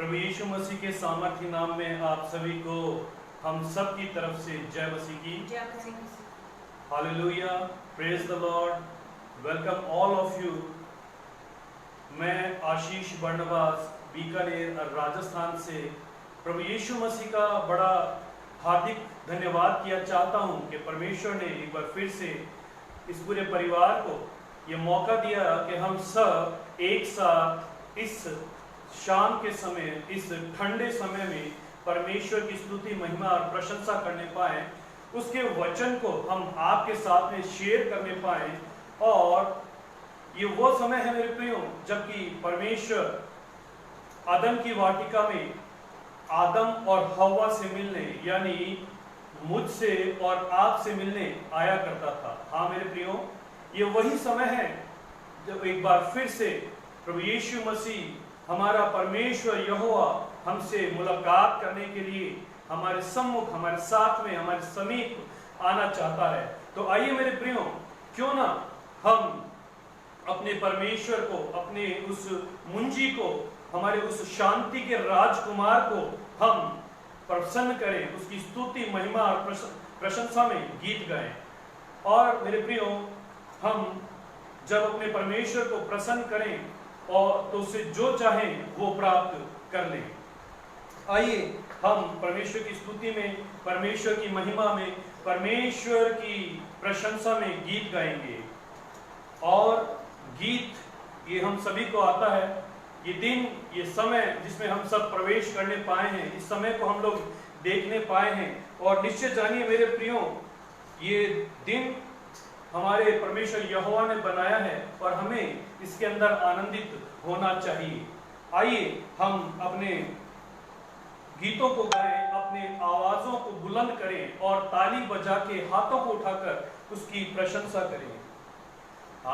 प्रभु यीशु मसीह के सामर्थ्य नाम में आप सभी को हम सब की तरफ से जय मसीह की। Hallelujah, praise the Lord, welcome all of you. मैं आशीष बर्नबास बीकानेर राजस्थान से प्रभु यीशु मसीह का बड़ा हार्दिक धन्यवाद किया चाहता हूं कि परमेश्वर ने एक बार फिर से इस पूरे परिवार को ये मौका दिया कि हम सब एक साथ इस शाम के समय, इस ठंडे समय में परमेश्वर की स्तुति, महिमा और प्रशंसा करने पाए, उसके वचन को हम आपके साथ में शेयर करने पाए। और ये वो समय है मेरे प्रियो जबकि परमेश्वर आदम की वाटिका में आदम और हव्वा से मिलने, यानी मुझसे और आपसे मिलने आया करता था। हाँ मेरे प्रियो, ये वही समय है जब एक बार फिर से प्रभु यीशु मसीह, हमारा परमेश्वर यहोवा, हमसे मुलाकात करने के लिए हमारे सम्मुख, हमारे साथ में, हमारे समीप आना चाहता है। तो आइए मेरे प्रियो, क्यों ना हम अपने परमेश्वर को, अपने उस मुंजी को, हमारे उस शांति के राजकुमार को हम प्रसन्न करें, उसकी स्तुति, महिमा और प्रशंसा में गीत गाएं। और मेरे प्रियो, हम जब अपने परमेश्वर को प्रसन्न करें और तो उसे जो चाहें वो प्राप्त कर लें। आइए हम परमेश्वर की स्तुति में, परमेश्वर की महिमा में, परमेश्वर की प्रशंसा में गीत गाएंगे। और गीत ये हम सभी को आता है। ये दिन, ये समय जिसमें हम सब प्रवेश करने पाए हैं, इस समय को हम लोग देखने पाए हैं। और निश्चय जानिए मेरे प्रियो, ये दिन हमारे परमेश्वर यहोवा ने बनाया है और हमें इसके अंदर आनंदित होना चाहिए। आइए हम अपने गीतों को गाएं, अपने आवाजों को बुलंद करें और ताली बजा के, हाथों को उठाकर उसकी प्रशंसा करें।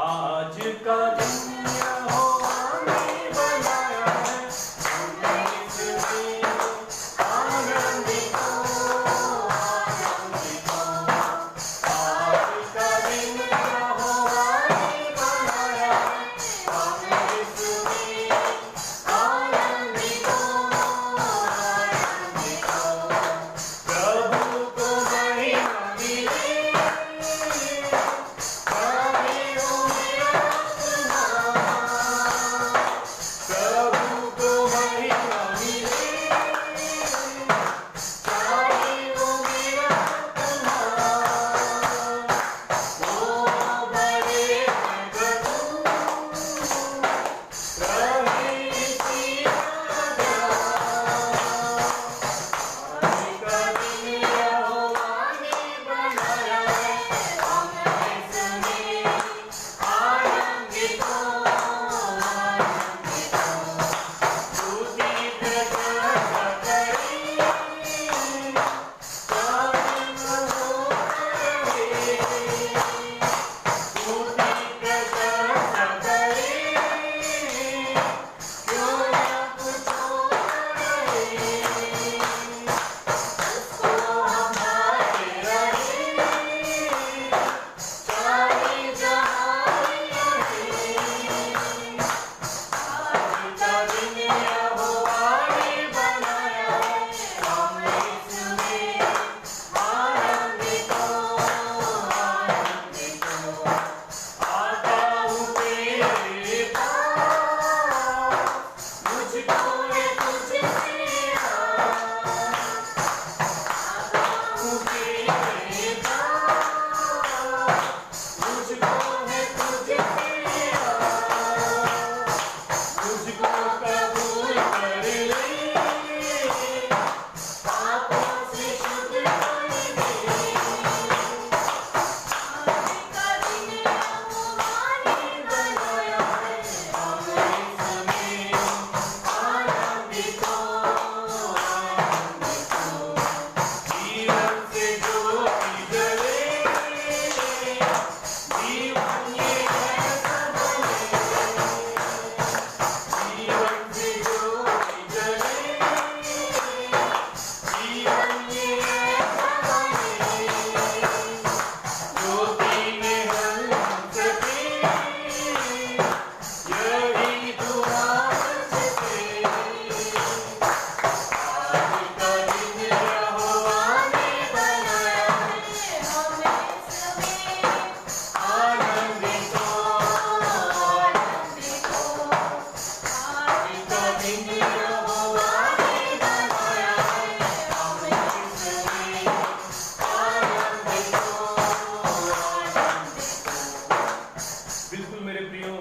आज का दिन यहोवा ने बनाया है, हमें इसमें आनंदित हो, आनंदित हो। आज का दिन यहोवा ने बनाया है, हमें इसमें आनंदित हो, आनंदित हो। प्रभु को महिमा मिले, प्रभु मेरा आत्मा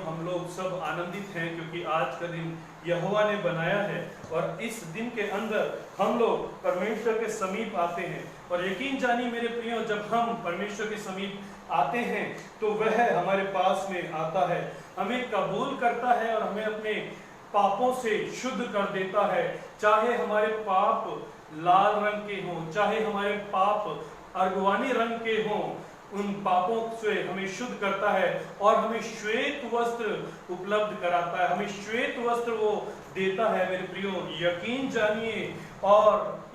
हम लोग सब आनंदित हैं क्योंकि आज का दिन यहोवा ने बनाया है और इस दिन के अंदर हम लोग परमेश्वर के समीप आते हैं। और यकीन जानिए मेरे प्रियो, जब हम परमेश्वर के समीप आते हैं तो वह हमारे पास में आता है, हमें कबूल करता है और हमें अपने पापों से शुद्ध कर देता है। चाहे हमारे पाप लाल रंग के हों, चाहे हमारे पाप अर्गवानी रंग के हों, उन पापों से हमें शुद्ध करता है और हमें श्वेत वस्त्र उपलब्ध कराता है, हमें श्वेत वस्त्र वो देता है मेरे प्रियो। यकीन जानिए और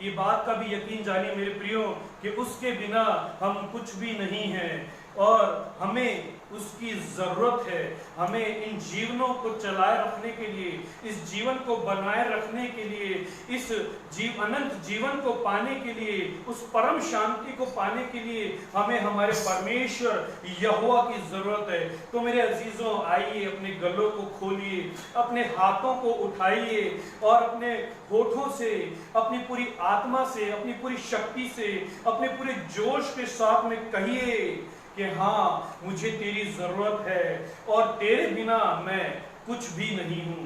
ये बात का भी यकीन जानिए मेरे प्रियो कि उसके बिना हम कुछ भी नहीं हैं और हमें उसकी जरूरत है। हमें इन जीवनों को चलाए रखने के लिए, इस जीवन को बनाए रखने के लिए, इस अनंत जीवन को पाने के लिए, उस परम शांति को पाने के लिए हमें हमारे परमेश्वर यहोवा की जरूरत है। तो मेरे अजीजों, आइए अपने गलों को खोलिए, अपने हाथों को उठाइए और अपने होठों से, अपनी पूरी आत्मा से, अपनी पूरी शक्ति से, अपने पूरे जोश के साथ में कहिए कि हाँ, मुझे तेरी जरूरत है और तेरे बिना मैं कुछ भी नहीं हूं।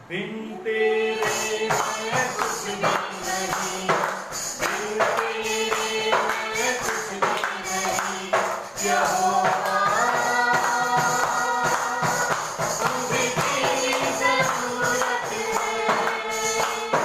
बिन तेरे मैं कुछ भी नहीं, बिन तेरे मैं कुछ भी नहीं। यहोवा मुझे तेरी जरूरत है, यहोवा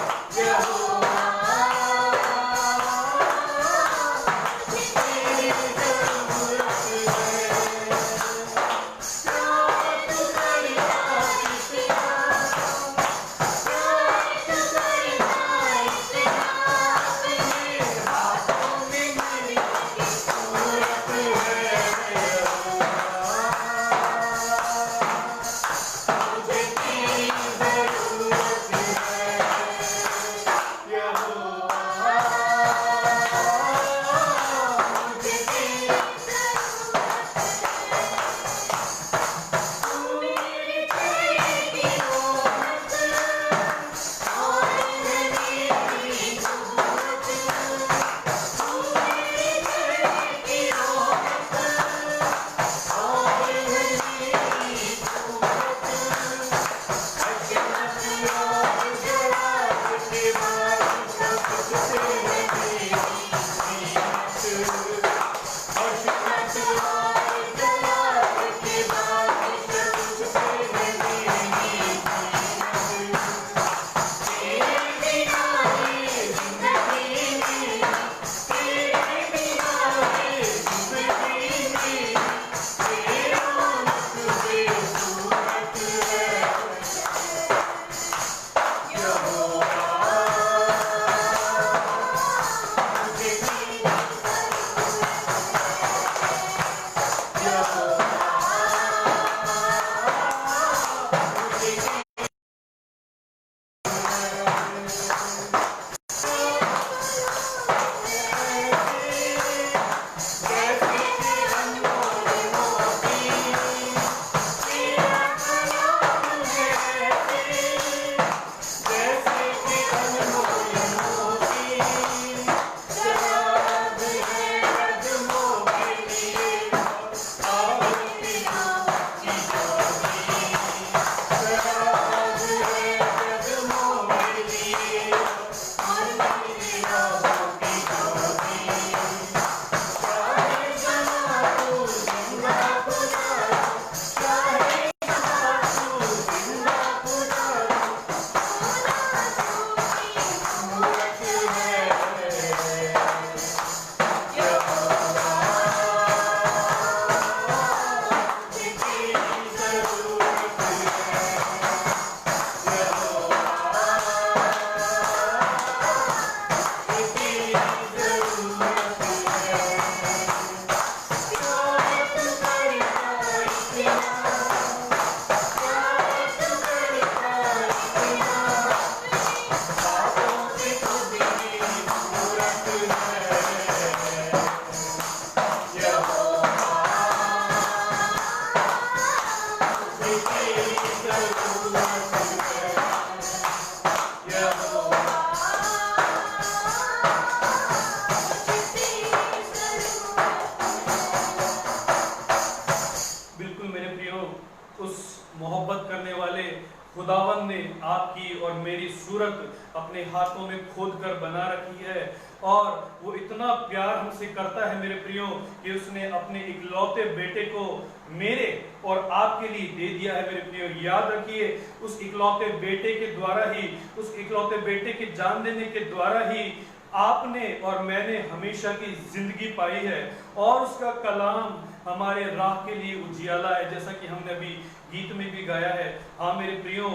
उस उस मोहब्बत करने वाले खुदावन ने आपकी और मेरी सूरत अपने हाथों में खोद कर बना रखी है, और वो इतना प्यार हमसे करता है मेरे प्रियो कि उसने अपने इकलौते बेटे को मेरे और आपके लिए दे दिया है मेरे प्रियो। याद रखिए, उस इकलौते बेटे के द्वारा ही, उस इकलौते बेटे के जान देने के द्वारा ही आपने और मैंने हमेशा की जिंदगी पाई है, और उसका कलाम हमारे राह के लिए उजियाला है, जैसा कि हमने अभी गीत में भी गाया है। हाँ मेरे प्रियो,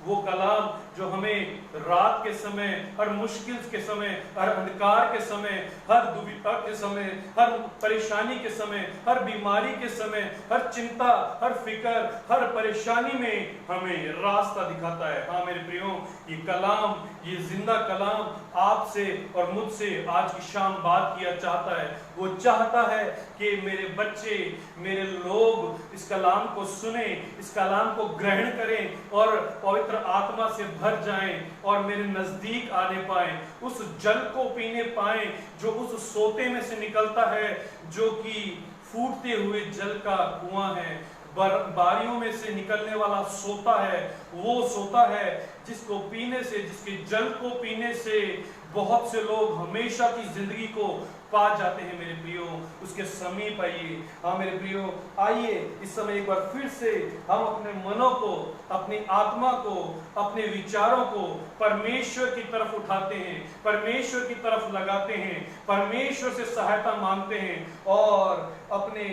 वो कलाम जो हमें रात के समय, हर मुश्किल के समय, हर अंधकार के समय, हर दुविधा के समय, हर परेशानी के समय, हर बीमारी के समय, हर चिंता, हर फिक्र, हर परेशानी में हमें रास्ता दिखाता है। हाँ मेरे प्रियो, ये कलाम, ये जिंदा कलाम आपसे और मुझसे आज की शाम बात किया चाहता है। वो चाहता है कि मेरे बच्चे, मेरे लोग इस कलाम को सुने, इस कलाम को ग्रहण करें और पवित्र आत्मा से भर जाएं और मेरे नजदीक आने पाएं, उस जल को पीने पाएं जो उस सोते में से निकलता है, जो कि फूटते हुए जल का कुआं है, बारियों में से निकलने वाला सोता है। वो सोता है जिसको पीने से, जिसके जल को पीने से बहुत से लोग हमेशा की जिंदगी को पा जाते हैं मेरे प्रियो। उसके समीप आइए। हाँ मेरे प्रियो, आइए इस समय एक बार फिर से हम अपने मनों को, अपनी आत्मा को, अपने विचारों को परमेश्वर की तरफ उठाते हैं, परमेश्वर की तरफ लगाते हैं, परमेश्वर से सहायता मांगते हैं, और अपने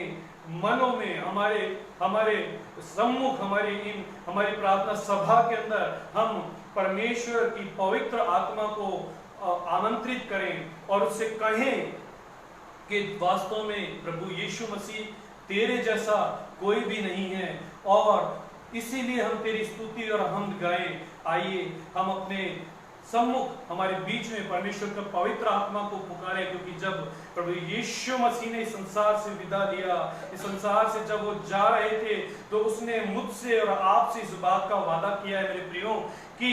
मनों में, हमारे सम्मुख, हमारी प्रार्थना सभा के अंदर हम परमेश्वर की पवित्र आत्मा को आमंत्रित करें और उससे कहें कि वास्तव में प्रभु यीशु मसीह तेरे जैसा कोई भी नहीं है, और इसीलिए हम तेरी स्तुति और हमद गाएं। आइए हम अपने सम्मुख, हमारे बीच में परमेश्वर का पवित्र आत्मा को पुकारें, क्योंकि जब प्रभु यीशु मसीह ने इस संसार से विदा लिया, इस संसार से जब वो जा रहे थे, तो उसने मुझसे और आपसे इस बात का वादा किया है मेरे प्रियो कि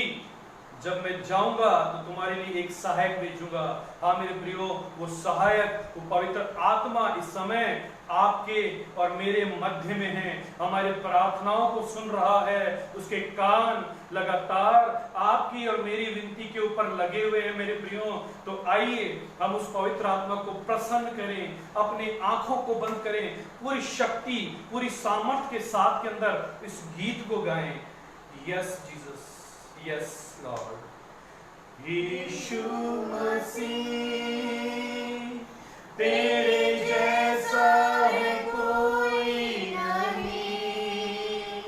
जब मैं जाऊंगा तो तुम्हारे लिए एक सहायक भेजूंगा। हाँ मेरे प्रियो, वो सहायक, वो पवित्र आत्मा इस समय आपके और मेरे मध्य में है, हमारे प्रार्थनाओं को सुन रहा है, उसके कान लगातार आपकी और मेरी विनती के ऊपर लगे हुए हैं मेरे प्रियो। तो आइए हम उस पवित्र आत्मा को प्रसन्न करें, अपनी आंखों को बंद करें, पूरी शक्ति, पूरी सामर्थ्य के साथ के अंदर इस गीत को गाएं। Yes Jesus, yes Lord. यीशु मसीह तेरे जैसा है कोई नहीं,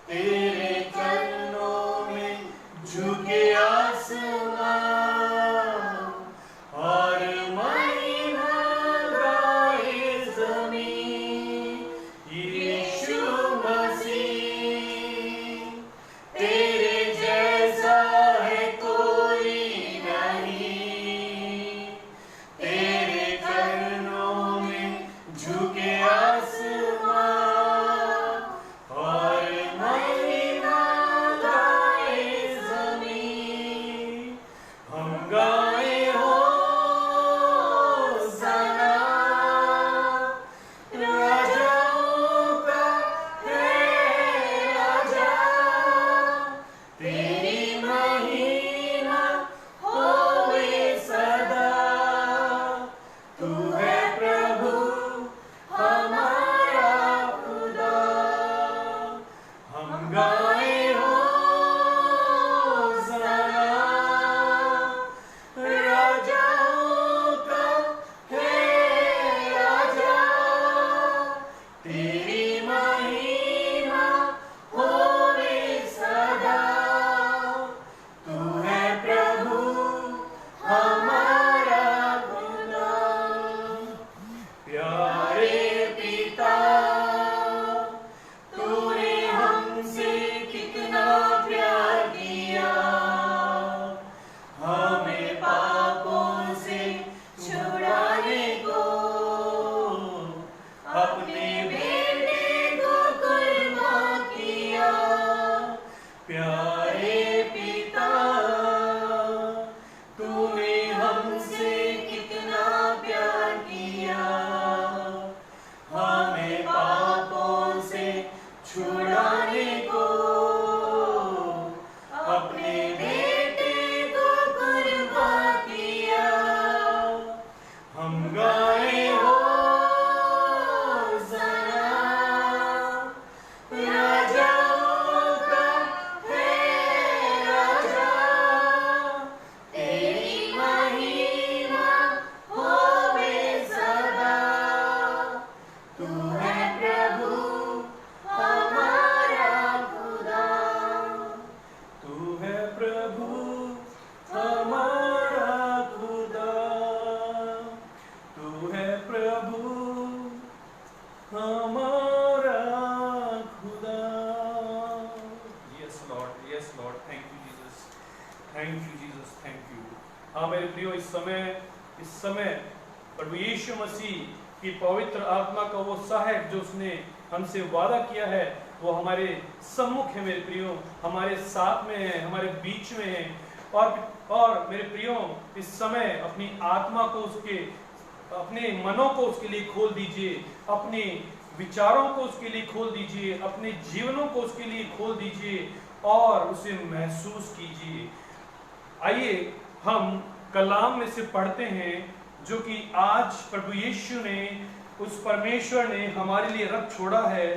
तेरे चरणों में झुके आसमां और महिमा गाए ज़मीं। यीशु मसीह तेरे जैसा है कोई नहीं, तेरे चरणों में झुके आसमां और महिमा गाए ज़मीं। हम गाए होसाना, राजाओं का है राजा, तेरी महिमा होवे सदा। तू है प्रभु हमारा खुदा। हम गाए होसाना, राजाओं का है राजा, तेरी महिमा होवे सदा। तू है प्रभु हमारा खुदा। प्यारे पिता, तूने हमसे को, अपने बेटे को कुर्बान किया। हम गाए होसाना, राजाओं का है राजा, तेरी महिमा होवे सदा। तू है प्रभु हमारा खुदा, तू है प्रभु हमारा खुदा, तू है प्रभु हमारा खुदा। Yes Lord, yes Lord, thank you Jesus, thank you Jesus, thank you. हाँ मेरे प्रियो, इस समय प्रभु यीशु मसीह की पवित्र आत्मा का वो सहायक जो उसने हमसे वादा किया है वो हमारे सम्मुख है मेरे प्रियो, हमारे साथ में है, हमारे बीच में है। और मेरे प्रियो, इस समय अपनी आत्मा को उसके, अपने मनों को उसके लिए खोल दीजिए, अपने विचारों को उसके लिए खोल दीजिए, अपने जीवनों को उसके लिए खोल दीजिए और उसे महसूस कीजिए। आइए हम कलाम में से पढ़ते हैं जो कि आज प्रभु यीशु ने, उस परमेश्वर ने हमारे लिए रख छोड़ा है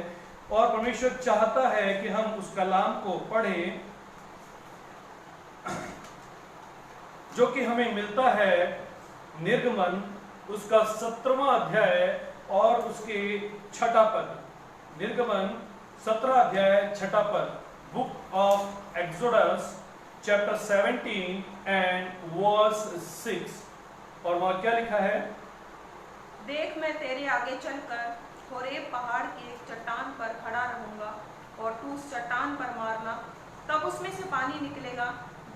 और परमेश्वर चाहता है कि हम उस कलाम को पढ़ें जो कि हमें मिलता है निर्गमन उसका 17वां अध्याय और उसके 6ठा पद। निर्गमन 17 अध्याय 6ठा पद, book of Exodus chapter 17 and verse 6। और वहां क्या लिखा है? देख, मैं तेरे आगे चलकर होरेब पहाड़ की एक चट्टान पर खड़ा रहूंगा और तू उस चट्टान पर मारना, तब उसमें से पानी निकलेगा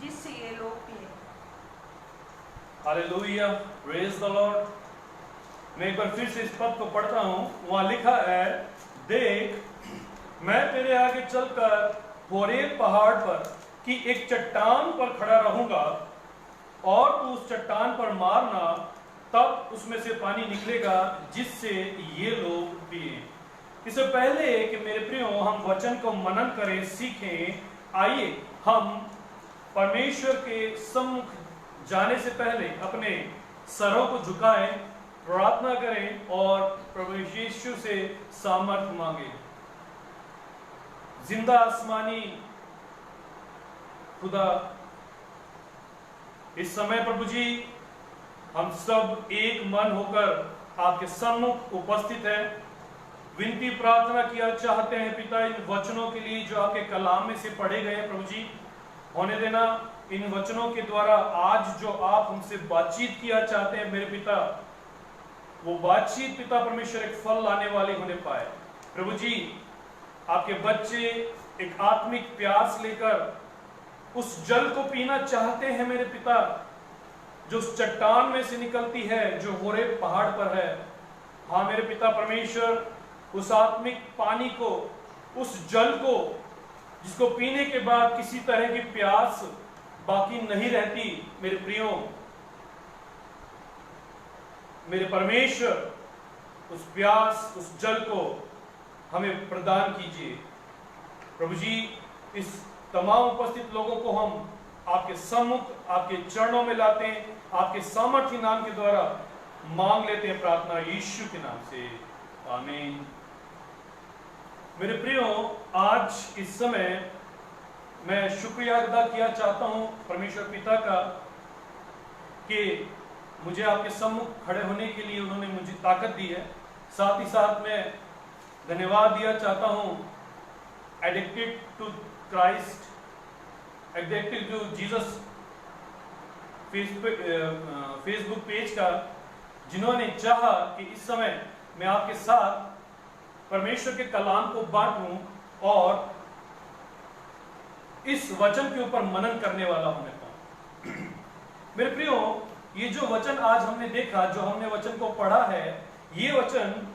जिससे ये लोग पिए। Hallelujah, praise the Lord. मैं एक बार फिर से इस पद को पढ़ता हूं। वहां लिखा है, देख मैं तेरे आगे चलकर होरेब पहाड़ पर की एक चट्टान पर खड़ा रहूंगा और तू उस चट्टान पर मारना, तब उसमें से पानी निकलेगा जिससे ये लोग पिए। इससे पहले कि मेरे प्रियो हम वचन को मनन करें, सीखें, आइए हम परमेश्वर के सम्मुख जाने से पहले अपने सरों को झुकाएं, प्रार्थना करें और प्रभु यीशु से सामर्थ मांगे। जिंदा आसमानी खुदा, इस समय प्रभु जी हम सब एक मन होकर आपके सम्मुख उपस्थित हैं। विनती प्रार्थना किया चाहते हैं पिता, इन वचनों के लिए जो आपके कलाम में से पढ़े गए हैं प्रभु जी, होने देना इन वचनों के द्वारा आज जो आप हमसे बातचीत किया चाहते हैं मेरे पिता, वो बातचीत पिता परमेश्वर एक फल लाने वाली होने पाए। प्रभु जी, आपके बच्चे एक आत्मिक प्यास लेकर उस जल को पीना चाहते हैं मेरे पिता, जो उस चट्टान में से निकलती है जो होरेब पहाड़ पर है। हाँ मेरे पिता परमेश्वर, उस आत्मिक पानी को, उस जल को जिसको पीने के बाद किसी तरह की प्यास बाकी नहीं रहती, मेरे प्रियो, मेरे परमेश्वर, उस प्यास, उस जल को हमें प्रदान कीजिए। प्रभु जी, इस तमाम उपस्थित लोगों को हम आपके सम्मुख, आपके चरणों में लाते हैं, आपके सामर्थ्य नाम के द्वारा मांग लेते हैं प्रार्थना यीशु के नाम से, आमीन। मेरे प्रियो, आज इस समय मैं शुक्रिया अदा किया चाहता हूं परमेश्वर पिता का कि मुझे आपके सम्मुख खड़े होने के लिए उन्होंने मुझे ताकत दी है। साथ ही साथ मैं धन्यवाद दिया चाहता हूं addicted to Christ, addicted to Jesus Facebook page का, जिन्होंने चाहा कि इस समय मैं आपके साथ परमेश्वर के कलाम को बांटूं और इस वचन के ऊपर मनन करने वाला होने पाऊं। मेरे प्रियो, ये जो वचन आज हमने देखा, जो हमने वचन को पढ़ा है, ये वचन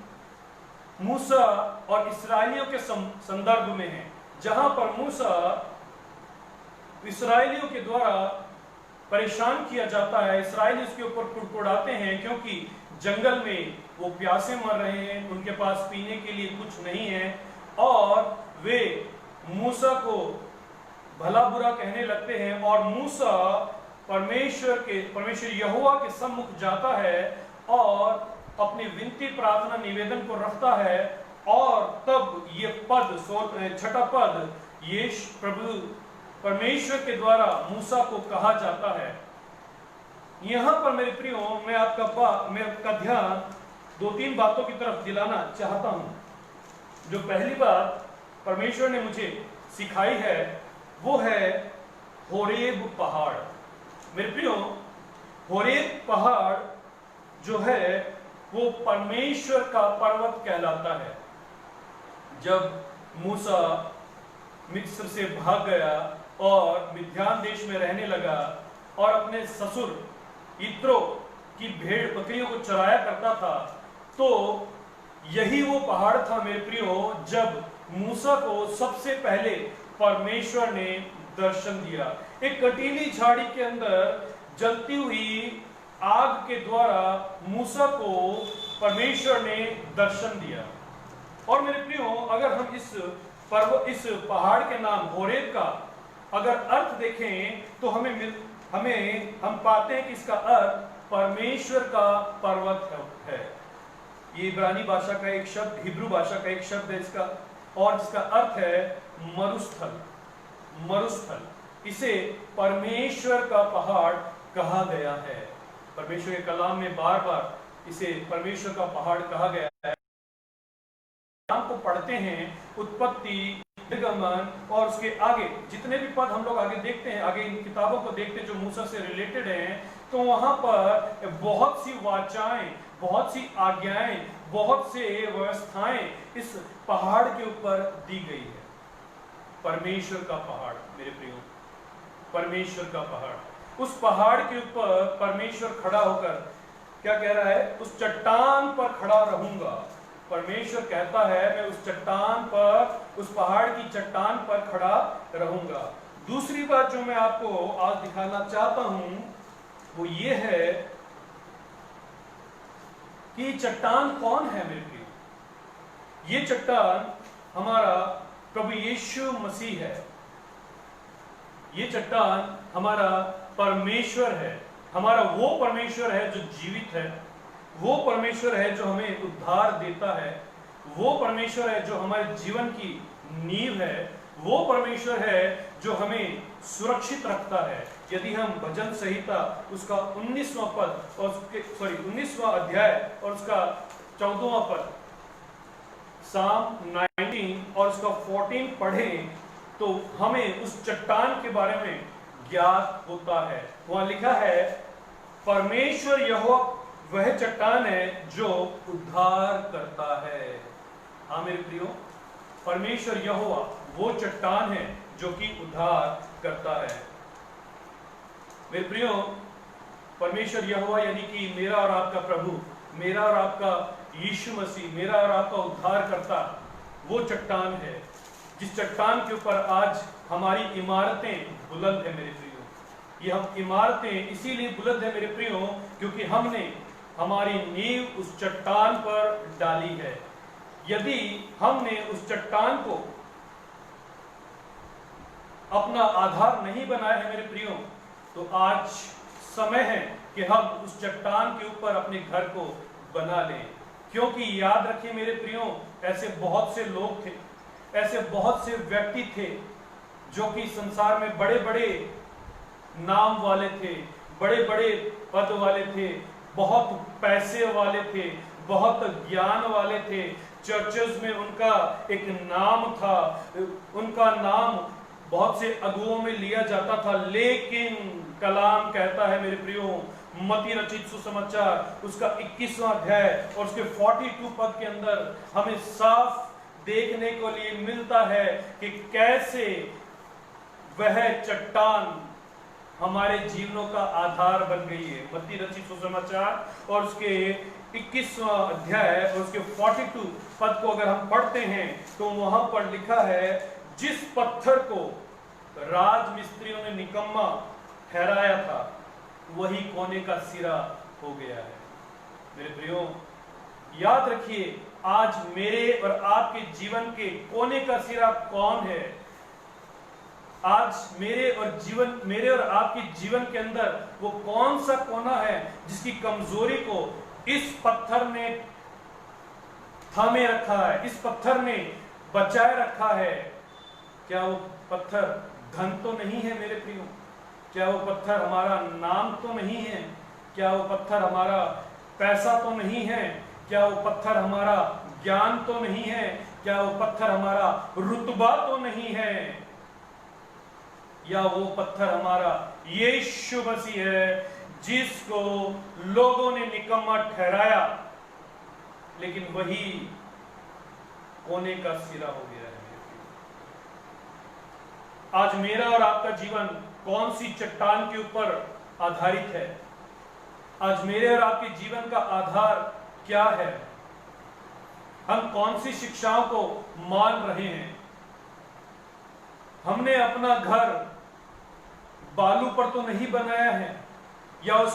मूसा और इस्राएलियों के संदर्भ में है, जहां पर मूसा इस्राएलियों के द्वारा परेशान किया जाता है। इस्राएली उसके ऊपर कुड़कुड़ाते हैं क्योंकि जंगल में वो प्यासे मर रहे हैं, उनके पास पीने के लिए कुछ नहीं है और वे मूसा को भला बुरा कहने लगते हैं और मूसा परमेश्वर यहोवा के सम्मुख जाता है और अपनी विनती प्रार्थना निवेदन को रखता है। और तब ये पद 6वां पद ये प्रभु परमेश्वर के द्वारा मूसा को कहा जाता है। यहां पर मेरे प्रियो मैं आपका ध्यान 2-3 बातों की तरफ दिलाना चाहता हूं। जो पहली बात परमेश्वर ने मुझे सिखाई है वो है होरेब पहाड़। मेरे प्रियो, होरेब पहाड़ जो है वो परमेश्वर का पर्वत कहलाता है। जब मूसा मिस्र से भाग गया और मिद्यान देश में रहने लगा और अपने ससुर यित्रो की भेड़ बकरियों को चराया करता था, तो यही वो पहाड़ था मेरे प्रियो जब मूसा को सबसे पहले परमेश्वर ने दर्शन दिया। एक कटीली झाड़ी के अंदर जलती हुई आग के द्वारा मूसा को परमेश्वर ने दर्शन दिया। और मेरे प्रियो, अगर हम इस पहाड़ के नाम होरेब का अगर अर्थ देखें तो हम पाते हैं कि इसका अर्थ परमेश्वर का पर्वत है। ये इब्रानी भाषा का एक शब्द, हिब्रू भाषा का एक शब्द है इसका, और जिसका अर्थ है मरुस्थल। इसे परमेश्वर का पहाड़ कहा गया है। परमेश्वर के कलाम में बार बार इसे परमेश्वर का पहाड़ कहा गया है। को पढ़ते हैं, उत्पत्ति, निर्गमन और उसके आगे जितने भी पद हम लोग आगे देखते हैं, आगे इन किताबों को देखते हैं जो मूसा से रिलेटेड हैं, तो वहां पर बहुत सी वाचाएं, बहुत सी आज्ञाएं, बहुत से व्यवस्थाएं इस पहाड़ के ऊपर दी गई है। परमेश्वर का पहाड़ मेरे प्रियो, परमेश्वर का पहाड़। उस पहाड़ के ऊपर परमेश्वर खड़ा होकर क्या कह रहा है? उस चट्टान पर खड़ा रहूंगा। परमेश्वर कहता है मैं उस चट्टान पर, उस पहाड़ की चट्टान पर खड़ा रहूंगा। दूसरी बात जो मैं आपको आज दिखाना चाहता हूं वो ये है कि चट्टान कौन है मेरे प्रिय? ये चट्टान हमारा प्रभु यीशु मसीह है। ये चट्टान हमारा परमेश्वर है, हमारा वो परमेश्वर है जो जीवित है, वो परमेश्वर है जो हमें उद्धार देता है, वो परमेश्वर है जो हमारे जीवन की नींव है, वो परमेश्वर है जो हमें सुरक्षित रखता है। यदि हम भजन संहिता उसका 19वां पद और 19वां अध्याय और उसका 14वां पद, साम 19 और उसका 14 पढ़ें तो हमें उस चट्टान के बारे में ज्ञात होता है। वहां लिखा है परमेश्वर यहोवा वह चट्टान है जो उद्धार करता है। हाँ मेरे प्रियो, परमेश्वर यहोवा वो चट्टान है जो कि उद्धार करता है। मेरे प्रियो, परमेश्वर यहोवा यानी कि मेरा और आपका प्रभु, मेरा और आपका यीशु मसीह, मेरा और आपका उद्धार करता वो चट्टान है जिस चट्टान के ऊपर आज हमारी इमारतें बुलंद है मेरे प्रियो। ये हम इमारतें इसीलिए बुलंद है मेरे प्रियो क्योंकि हमने हमारी नींव उस चट्टान पर डाली है। यदि हमने उस चट्टान को अपना आधार नहीं बनाया है मेरे प्रियो, तो आज समय है कि हम उस चट्टान के ऊपर अपने घर को बना लें। क्योंकि याद रखिए मेरे प्रियो, ऐसे बहुत से लोग थे, ऐसे बहुत से व्यक्ति थे जो कि संसार में बड़े बड़े नाम वाले थे, बड़े बड़े पद वाले थे, बहुत पैसे वाले थे, बहुत ज्ञान वाले थे। चर्चेस में उनका एक नाम था, उनका नाम बहुत से अगुओं में लिया जाता था। लेकिन कलाम कहता है मेरे प्रियो, मत्ती रचित सुसमाचार उसका 21वां अध्याय और उसके 42 पद के अंदर हमें साफ देखने को लिए मिलता है कि कैसे वह चट्टान हमारे जीवनों का आधार बन गई है। मत्ती रचित सुसमाचार और उसके 21वां अध्याय और उसके 42 पद को अगर हम पढ़ते हैं तो वहां पर लिखा है, जिस पत्थर को राजमिस्त्रियों ने निकम्मा ठहराया था वही कोने का सिरा हो गया है। मेरे प्रियो, याद रखिए आज मेरे और आपके जीवन के कोने का सिरा कौन है? आज मेरे और आपके जीवन के अंदर वो कौन सा कोना है जिसकी कमजोरी को इस पत्थर ने थामे रखा है, इस पत्थर ने बचाए रखा है। क्या वो पत्थर धन तो नहीं है मेरे प्रियो? क्या वो पत्थर हमारा नाम तो नहीं है? क्या वो पत्थर हमारा पैसा तो नहीं है? क्या वो पत्थर हमारा ज्ञान तो नहीं है? क्या वो पत्थर हमारा रुतबा तो नहीं है? या वो पत्थर हमारा यीशु मसीह है, जिसको लोगों ने निकम्मा ठहराया, लेकिन वही कोने का सिरा हो गया है। आज मेरा और आपका जीवन कौन सी चट्टान के ऊपर आधारित है? आज मेरे और आपके जीवन का आधार क्या है? हम कौन सी शिक्षाओं को मान रहे हैं? हमने अपना घर बालू पर तो नहीं बनाया है, या उस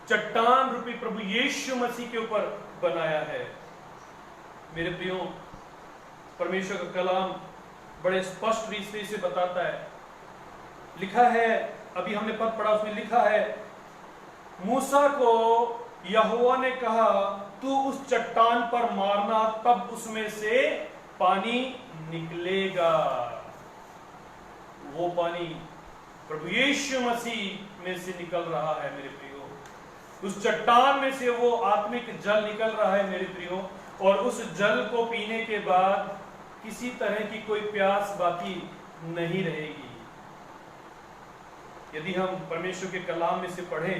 चट्टान रूपी प्रभु यीशु मसीह के ऊपर बनाया है? मेरे प्रियो, परमेश्वर का कलाम बड़े स्पष्ट रीति से बताता है। लिखा है, अभी हमने पद पढ़ा, उसमें लिखा है, मूसा को यहोवा ने कहा, तू उस चट्टान पर मारना, तब उसमें से पानी निकलेगा। वो पानी प्रभु यीशु मसीह में से निकल रहा है मेरे प्रियो। उस चट्टान में से वो आत्मिक जल निकल रहा है मेरे प्रियो, और उस जल को पीने के बाद किसी तरह की कोई प्यास बाकी नहीं रहेगी। यदि हम परमेश्वर के कलाम में से पढ़ें,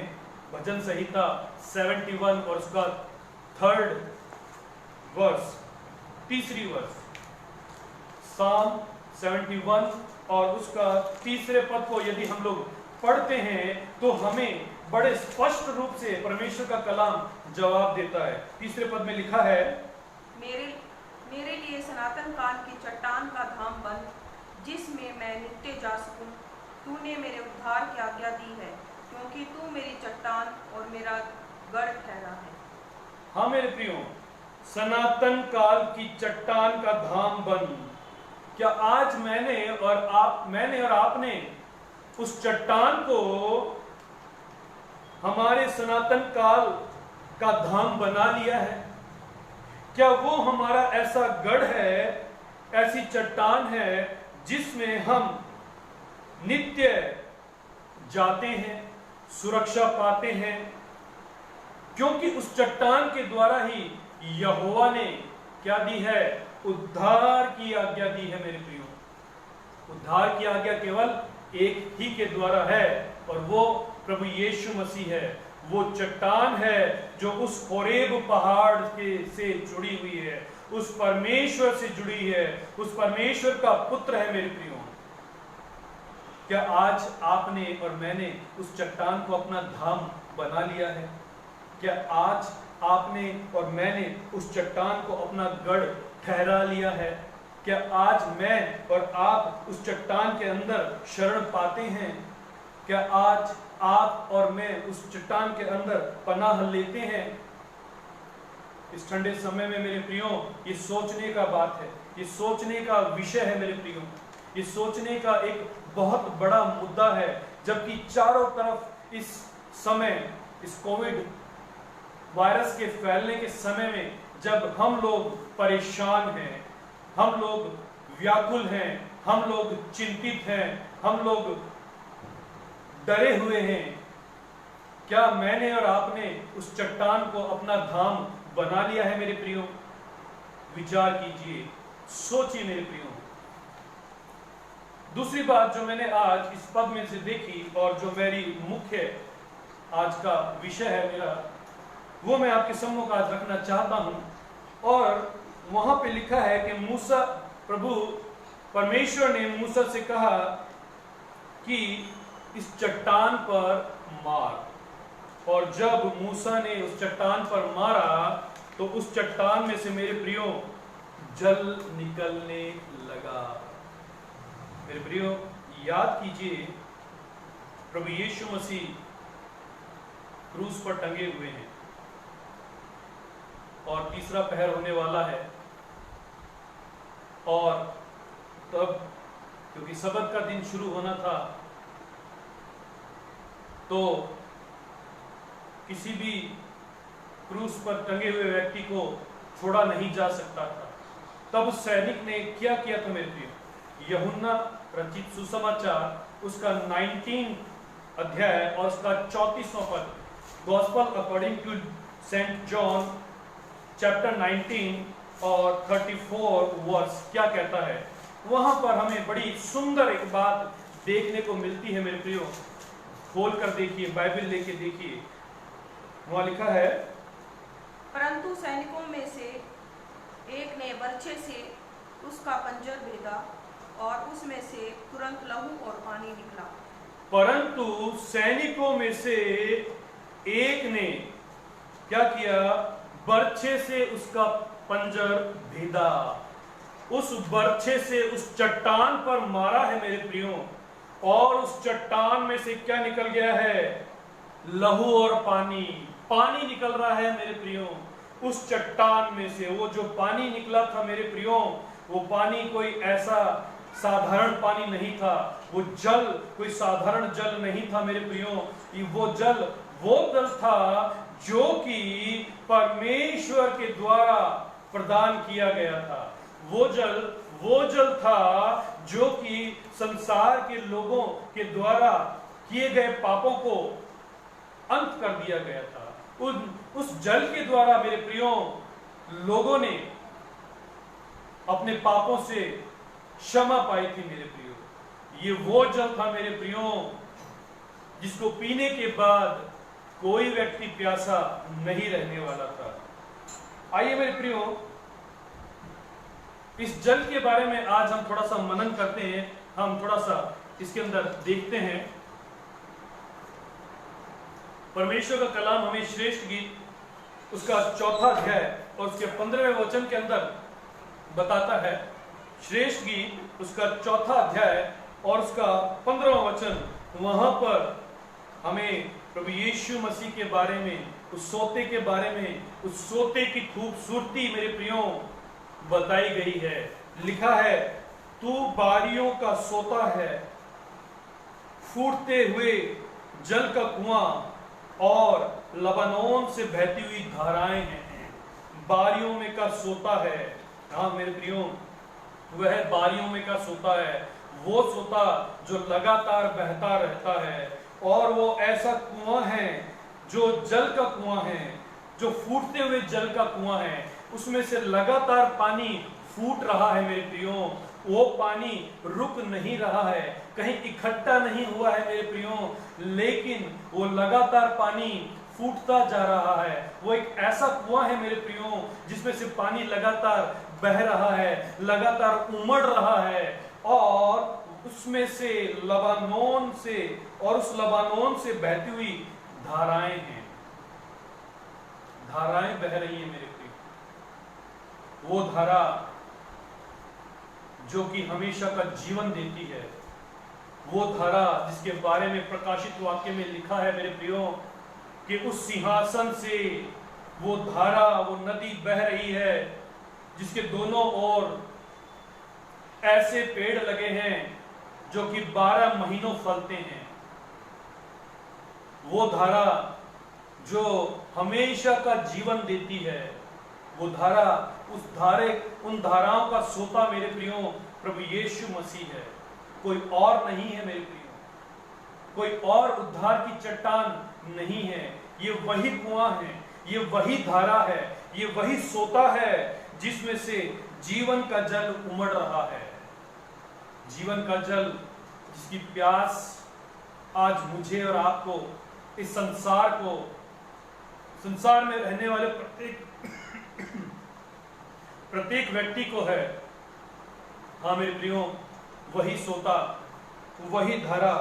भजन संहिता 71 और उसका 3rd वर्स, तीसरी वर्स, साम 71 और उसका तीसरे पद को यदि हम लोग पढ़ते हैं तो हमें बड़े स्पष्ट रूप से परमेश्वर का कलाम जवाब देता है। तीसरे पद में लिखा है, मेरे लिए सनातन काल की चट्टान का धाम बन, जिसमें मैं नित्य जा सकूं। तूने मेरे उद्धार की आज्ञा दी है, क्योंकि तू मेरी चट्टान और मेरा गढ़ ठहरा है। हाँ मेरे प्रियो, सनातन काल की चट्टान का धाम बन। क्या आज मैंने और आपने उस चट्टान को हमारे सनातन काल का धाम बना लिया है? क्या वो हमारा ऐसा गढ़ है, ऐसी चट्टान है जिसमें हम नित्य जाते हैं, सुरक्षा पाते हैं? क्योंकि उस चट्टान के द्वारा ही यहोवा ने क्या दी है? उद्धार की आज्ञा दी है मेरे प्रियो। उद्धार की आज्ञा केवल एक ही के द्वारा है, और वो प्रभु यीशु मसीह है। वो चट्टान है जो उस होरेब पहाड़ से जुड़ी हुई है, उस परमेश्वर से जुड़ी है, उस परमेश्वर का पुत्र है मेरे प्रियो। क्या आज आपने और मैंने उस चट्टान को अपना धाम बना लिया है? क्या आज आपने और मैंने उस चट्टान को अपना गढ़ ठहरा लिया है? क्या आज मैं और आप उस चट्टान के अंदर शरण पाते हैं? क्या आज आप और मैं उस चट्टान के अंदर पनाह लेते हैं? इस ठंडे समय में मेरे प्रियो, ये सोचने का बात है, ये सोचने का विषय है मेरे प्रियो। ये सोचने का एक बहुत बड़ा मुद्दा है, जबकि चारों तरफ इस समय, इस कोविड वायरस के फैलने के समय में, जब हम लोग परेशान हैं, हम लोग व्याकुल हैं, हम लोग चिंतित हैं, हम लोग डरे हुए हैं, क्या मैंने और आपने उस चट्टान को अपना धाम बना लिया है मेरे प्रियो? विचार कीजिए, सोचिए मेरे प्रियो। दूसरी बात जो मैंने आज इस पद में से देखी और जो मेरी मुख्य आज का विषय है मेरा, वो मैं आपके सम्मुख आज रखना चाहता हूं। और वहां पे लिखा है कि मूसा, प्रभु परमेश्वर ने मूसा से कहा कि इस चट्टान पर मार। और जब मूसा ने उस चट्टान पर मारा तो उस चट्टान में से मेरे प्रियो जल निकलने लगा। मेरे प्रियो, याद कीजिए, प्रभु यीशु मसीह क्रूस पर टंगे हुए हैं और तीसरा पहर होने वाला है। और तब क्योंकि सबत का दिन शुरू होना था, तो किसी भी क्रूस पर टंगे हुए व्यक्ति को छोड़ा नहीं जा सकता था। तब उस सैनिक ने क्या किया था मेरे प्रिय? यूहन्ना रचित सुसमाचार उसका 19 अध्याय और उसका 34वां पद, Gospel according to Saint John chapter 19 और 34 वर्स क्या कहता है? वहां पर हमें बड़ी सुंदर एक बात देखने को मिलती है मेरे प्रियो। खोल कर देखिए, बाइबल लेके देखिए। वहां लिखा है, परंतु सैनिकों में से एक ने बर्छे से उसका पंजर भेदा और उसमें से तुरंत लहू और पानी निकला। परंतु सैनिकों में से एक ने क्या किया? बर्छे से उसका पंजर भेदा, उस बर्छे से उस चट्टान पर मारा है मेरे प्रियो, और उस चट्टान में से क्या निकल गया है? लहू और पानी। पानी निकल रहा है मेरे प्रियो उस चट्टान में से। वो जो पानी निकला था मेरे प्रियो, वो पानी कोई ऐसा साधारण पानी नहीं था, वो जल कोई साधारण जल नहीं था मेरे प्रियो। वो जल था जो कि परमेश्वर के द्वारा प्रदान किया गया था। वो जल था जो कि संसार के लोगों के द्वारा किए गए पापों को अंत कर दिया गया था। उस जल के द्वारा मेरे प्रियो लोगों ने अपने पापों से क्षमा पाई थी मेरे प्रियो। ये वो जल था मेरे प्रियो जिसको पीने के बाद कोई व्यक्ति प्यासा नहीं रहने वाला था। आइए मेरे प्रियो, इस जल के बारे में आज हम थोड़ा सा मनन करते हैं, हम थोड़ा सा इसके अंदर देखते हैं। परमेश्वर का कलाम हमें श्रेष्ठ गीत उसका 4 अध्याय और उसके 15वें वचन के अंदर बताता है। श्रेष्ठ गीत उसका 4 अध्याय और उसका 15वां वचन, वहां पर हमें प्रभु यीशु मसीह के बारे में, उस सोते के बारे में, उस सोते की खूबसूरती मेरे प्रियो बताई गई है। लिखा है, तू बारियों का सोता है, फूटते हुए जल का कुआं और लबानोन से बहती हुई धाराएं हैं। बारियों में का सोता है। हाँ मेरे प्रियो, वह बारियों में का सोता है, वो सोता जो लगातार बहता रहता है। और वो ऐसा कुआं है जो जल का कुआं है, जो फूटते हुए जल का कुआं है, उसमें से लगातार पानी फूट रहा है मेरे प्रियो। वो पानी रुक नहीं रहा है, कहीं इकट्ठा नहीं हुआ है मेरे प्रियो, लेकिन वो लगातार पानी फूटता जा रहा है। वो एक ऐसा कुआं है मेरे प्रियो जिसमें से पानी लगातार बह रहा है, लगातार उमड़ रहा है, और उसमें से लबानोन से और उस लबानोन से बहती हुई धाराएं हैं। धाराएं बह रही है मेरे प्रियो। वो धारा जो कि हमेशा का जीवन देती है, वो धारा जिसके बारे में प्रकाशित वाक्य में लिखा है मेरे प्रियो कि उस सिंहासन से वो धारा, वो नदी बह रही है जिसके दोनों ओर ऐसे पेड़ लगे हैं जो कि 12 महीनों फलते हैं। वो धारा जो हमेशा का जीवन देती है, वो धारा, उन धाराओं का सोता मेरे प्रियो प्रभु यीशु मसीह है, कोई और नहीं है मेरे प्रियो, कोई और उद्धार की चट्टान नहीं है। ये वही कुआं है, ये वही धारा है, ये वही सोता है जिसमें से जीवन का जल उमड़ रहा है। जीवन का जल जिसकी प्यास आज मुझे और आपको, इस संसार में रहने वाले प्रत्येक व्यक्ति को है। हाँ मेरे प्रियो, वही सोता, वही धारा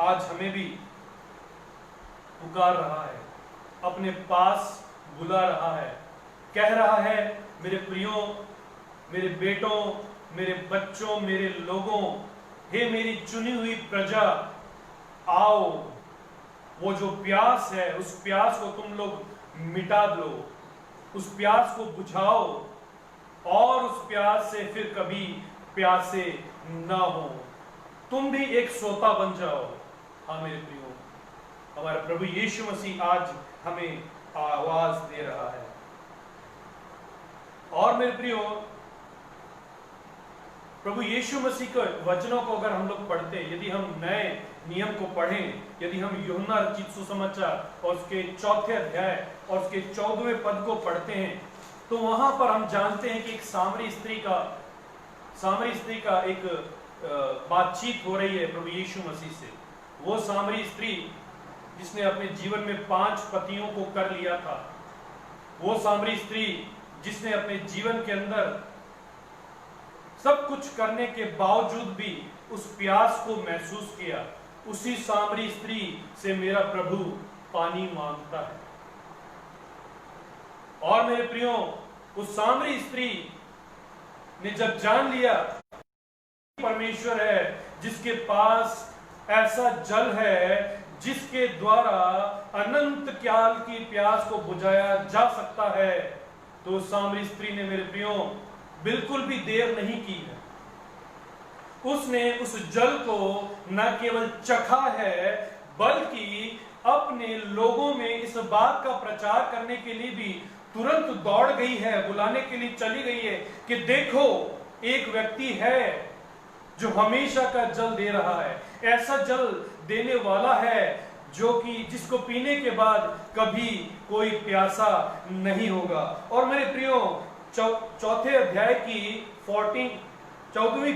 आज हमें भी पुकार रहा है, अपने पास बुला रहा है, कह रहा है, मेरे प्रियो, मेरे बेटों, मेरे बच्चों, मेरे लोगों, हे मेरी चुनी हुई प्रजा, आओ। वो जो प्यास है, उस प्यास को तुम लोग मिटा दो, उस प्यास को बुझाओ, और उस प्यास से फिर कभी प्यासे ना हो। तुम भी एक सोता बन जाओ। हाँ मेरे प्रियो, हमारा प्रभु यीशु मसीह आज हमें आवाज दे रहा है। और मेरे प्रियो, प्रभु यीशु मसीह के वचनों को अगर हम लोग पढ़ते हैं, यदि हम नए नियम को पढ़ें, यदि हम यूहन्ना रचित सुसमाचार और उसके 4थे अध्याय और उसके 14वें पद को पढ़ते हैं, तो वहां पर हम जानते हैं कि एक सामरी स्त्री का एक बातचीत हो रही है प्रभु यीशु मसीह से। वो सामरी स्त्री जिसने अपने जीवन में 5 पतियों को कर लिया था, वो सामरी स्त्री जिसने अपने जीवन के अंदर सब कुछ करने के बावजूद भी उस प्यास को महसूस किया, उसी सामरी स्त्री से मेरा प्रभु पानी मांगता है। और मेरे प्रियो, उस सामरी स्त्री ने जब जान लिया परमेश्वर है जिसके पास ऐसा जल है जिसके द्वारा अनंत काल की प्यास को बुझाया जा सकता है, तो सामरी स्त्री ने मेरे प्रियो बिल्कुल भी देर नहीं की है। उसने उस जल को न केवल चखा है, बल्कि अपने लोगों में इस बात का प्रचार करने के लिए भी तुरंत दौड़ गई है, बुलाने के लिए चली गई है कि देखो एक व्यक्ति है जो हमेशा का जल दे रहा है, ऐसा जल देने वाला है जो कि जिसको पीने के बाद कभी कोई प्यासा नहीं होगा। और मेरे प्रियो, 4थे अध्याय की 14वीं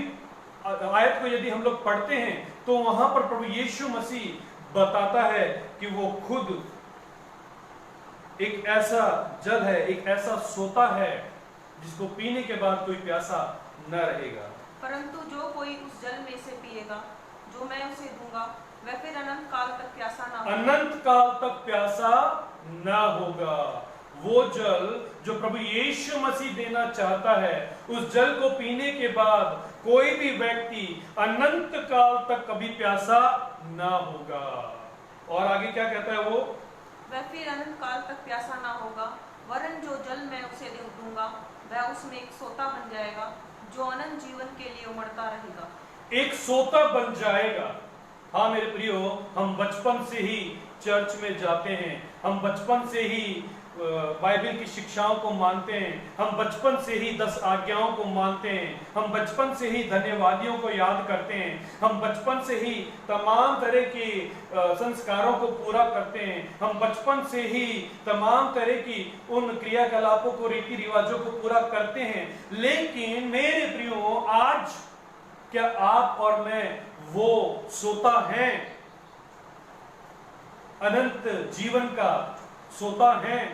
आयत को यदि हम लोग पढ़ते हैं तो वहां पर प्रभु यीशु मसीह बताता है कि वो खुद एक ऐसा जल है, एक ऐसा सोता है जिसको पीने के बाद कोई प्यासा न रहेगा। परंतु जो कोई उस जल में से पिएगा जो मैं उसे दूंगा, वह फिर अनंत काल तक प्यासा ना होगा। अनंत काल तक प्यासा ना होगा। वो जल जो प्रभु यीशु मसीह देना चाहता है, उस जल को पीने के बाद कोई भी व्यक्ति अनंत काल तक कभी प्यासा ना होगा। और आगे क्या कहता है वो? वह फिर अनंत काल तक प्यासा ना होगा, वरन जो जल मैं उसे दूंगा वह उसमें एक सोता बन जाएगा जो अनंत जीवन के लिए उमड़ता रहेगा। एक सोता बन जाएगा। हाँ मेरे प्रियो, हम बचपन से ही चर्च में जाते हैं, हम बचपन से ही बाइबल की शिक्षाओं को मानते हैं, हम बचपन से ही 10 आज्ञाओं को मानते हैं, हम बचपन से ही धन्यवादियों को याद करते हैं, हम बचपन से ही तमाम तरह के संस्कारों को पूरा करते हैं, हम बचपन से ही तमाम तरह की उन क्रियाकलापों को, रीति रिवाजों को पूरा करते हैं। लेकिन मेरे प्रियो, आज क्या आप और मैं वो सोता हैं, अनंत जीवन का सोता हैं?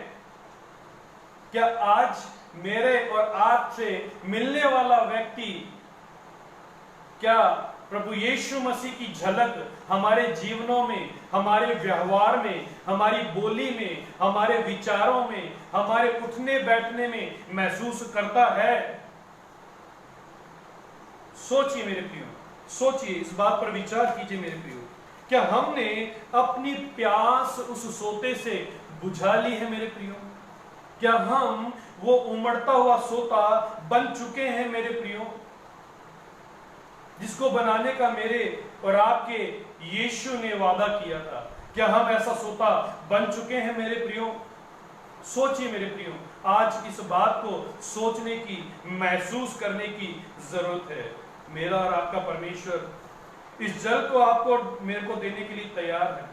क्या आज मेरे और आपसे मिलने वाला व्यक्ति, क्या प्रभु यीशु मसीह की झलक हमारे जीवनों में, हमारे व्यवहार में, हमारी बोली में, हमारे विचारों में, हमारे उठने बैठने में महसूस करता है? सोचिए मेरे प्रियो, सोचिए, इस बात पर विचार कीजिए मेरे प्रियो। क्या हमने अपनी प्यास उस सोते से बुझा ली है मेरे प्रियो? क्या हम वो उमड़ता हुआ सोता बन चुके हैं मेरे प्रियो, जिसको बनाने का मेरे और आपके यीशु ने वादा किया था? क्या हम ऐसा सोता बन चुके हैं मेरे प्रियो? सोचिए मेरे प्रियो, आज इस बात को सोचने की, महसूस करने की जरूरत है। मेरा और आपका परमेश्वर इस जल को आपको मेरे को देने के लिए तैयार है,